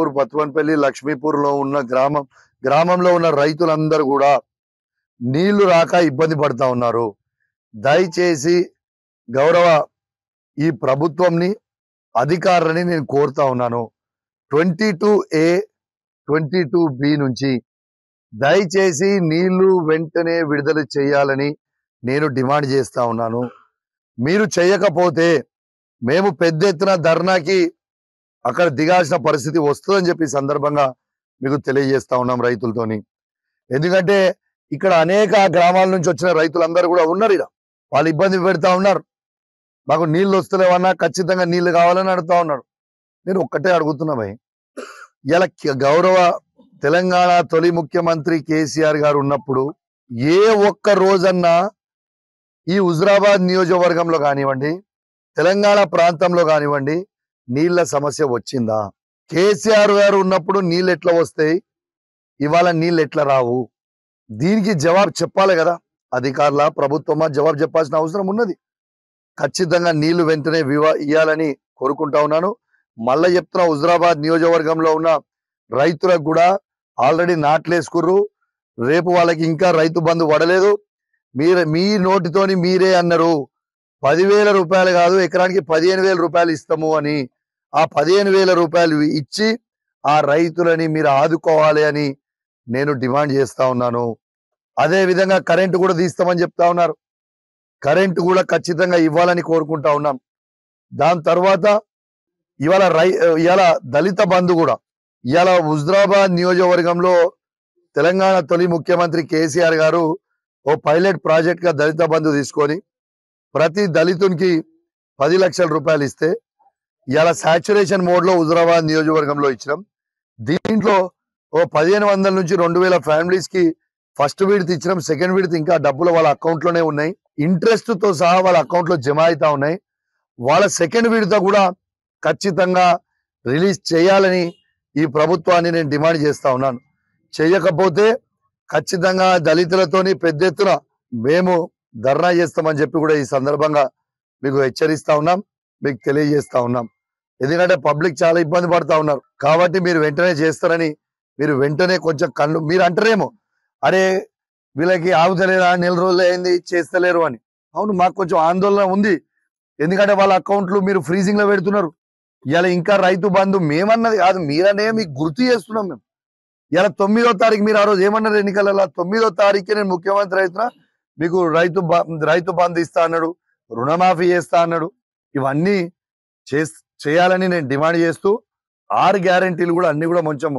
లక్ష్మీపూర్, పత్వన్పల్లి, లక్ష్మీపూర్లో ఉన్న గ్రామంలో ఉన్న రైతులందరూ కూడా నీళ్లు రాక ఇబ్బంది పడతా ఉన్నారు. దయచేసి గౌరవ ఈ ప్రభుత్వంని, అధికారులని నేను కోరుతా ఉన్నాను. 22A 22B నుంచి దయచేసి నీళ్లు వెంటనే విడుదల చేయాలని నేను డిమాండ్ చేస్తా ఉన్నాను. మీరు చేయకపోతే మేము పెద్ద ఎత్తున ధర్నాకి అక్కడ దిగాల్సిన పరిస్థితి వస్తుందని చెప్పి సందర్భంగా మీకు తెలియజేస్తా ఉన్నాం రైతులతోని. ఎందుకంటే ఇక్కడ అనేక గ్రామాల నుంచి వచ్చిన రైతులందరూ కూడా ఉన్నారు. ఇక్కడ వాళ్ళు ఇబ్బంది పెడతా ఉన్నారు. మాకు నీళ్లు వస్తలేవన్నా ఖచ్చితంగా నీళ్లు కావాలని అడుగుతా ఉన్నారు. నేను ఒక్కటే అడుగుతున్నా భయ్, ఇలా గౌరవ తెలంగాణ తొలి ముఖ్యమంత్రి కేసీఆర్ గారు ఉన్నప్పుడు ఏ ఒక్క రోజన్నా ఈ హుజురాబాద్ నియోజకవర్గంలో కానివ్వండి, తెలంగాణ ప్రాంతంలో కానివ్వండి నీళ్ల సమస్య వచ్చిందా? కేసీఆర్ గారు ఉన్నప్పుడు నీళ్ళు ఎట్లా వస్తాయి, ఇవాళ నీళ్ళు ఎట్లా రావు? దీనికి జవాబు చెప్పాలి కదా. అధికారుల ప్రభుత్వమా జవాబు చెప్పాల్సిన అవసరం ఉన్నది. ఖచ్చితంగా నీళ్లు వెంటనే ఇవ్వాలని కోరుకుంటా ఉన్నాను. మళ్ళీ చెప్తున్నా, హుజురాబాద్ నియోజకవర్గంలో ఉన్న రైతులకు కూడా ఆల్రెడీ నాట్లేసుకుర్రు. రేపు వాళ్ళకి ఇంకా రైతు బంధు పడలేదు. మీ నోటితోని మీరే అన్నారు 10,000 రూపాయలు కాదు, ఎకరానికి 15,000 రూపాయలు ఇస్తాము అని. ఆ 15,000 రూపాయలు ఇచ్చి ఆ రైతులని మీరు ఆదుకోవాలి అని నేను డిమాండ్ చేస్తా ఉన్నాను. అదే విధంగా కరెంటు కూడా తీస్తామని చెప్తా ఉన్నారు. కరెంటు కూడా ఖచ్చితంగా ఇవ్వాలని కోరుకుంటా ఉన్నాం. దాని తర్వాత ఇవాళ దళిత బంధు కూడా, ఇవాళ హుజురాబాద్ నియోజకవర్గంలో తెలంగాణ తొలి ముఖ్యమంత్రి కేసీఆర్ గారు ఓ పైలట్ ప్రాజెక్ట్ గా దళిత బంధు తీసుకొని ప్రతి దళితునికి 10 లక్షల రూపాయలు ఇస్తే ఇవాళ సాచురేషన్ మోడ్ లో హుజురాబాద్ నియోజకవర్గంలో ఇచ్చినాం. దీంట్లో ఓ 1,500 నుంచి 2,000 ఫ్యామిలీస్ కి ఫస్ట్ విడత ఇచ్చినాం. సెకండ్ విడత ఇంకా డబ్బులు వాళ్ళ అకౌంట్ లోనే ఉన్నాయి. ఇంట్రెస్ట్ తో సహా వాళ్ళ అకౌంట్ లో జమ అవుతా ఉన్నాయి. వాళ్ళ సెకండ్ విడత కూడా ఖచ్చితంగా రిలీజ్ చేయాలని ఈ ప్రభుత్వాన్ని నేను డిమాండ్ చేస్తా ఉన్నాను. చేయకపోతే ఖచ్చితంగా దళితులతోని పెద్ద ఎత్తున మేము ధర్నా చేస్తామని చెప్పి కూడా ఈ సందర్భంగా మీకు హెచ్చరిస్తా ఉన్నాం, మీకు తెలియజేస్తా ఉన్నాం. ఎందుకంటే పబ్లిక్ చాలా ఇబ్బంది పడతా ఉన్నారు. కాబట్టి మీరు వెంటనే చేస్తారని, మీరు వెంటనే కొంచెం మీరు అంటారేమో, అరే వీళ్ళకి ఆగుతలేదా, నెల రోజులు అయింది చేస్తలేరు అని. అవును, మాకు కొంచెం ఆందోళన ఉంది. ఎందుకంటే వాళ్ళ అకౌంట్లు మీరు ఫ్రీజింగ్ లో పెడుతున్నారు. ఇలా ఇంకా రైతు బంధు మేమన్నది కాదు, మీరనే మీకు గుర్తు చేస్తున్నాం మేము. ఇలా 9వ తారీఖు మీరు ఆ రోజు ఏమన్నారు ఎన్నికలలో, 9వ తారీఖే నేను ముఖ్యమంత్రి అవుతున్నా, మీకు రైతు బంధు ఇస్తా అన్నాడు, రుణమాఫీ చేస్తా అన్నాడు. ఇవన్నీ చేయాలని నేను డిమాండ్ చేస్తూ 6 గ్యారెంటీలు కూడా అన్ని కూడా కొంచెం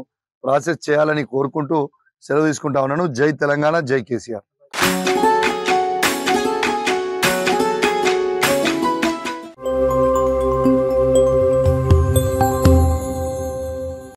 ప్రాసెస్ చేయాలని కోరుకుంటూ సెలవు తీసుకుంటా ఉన్నాను. జై తెలంగాణ, జై కేసీఆర్.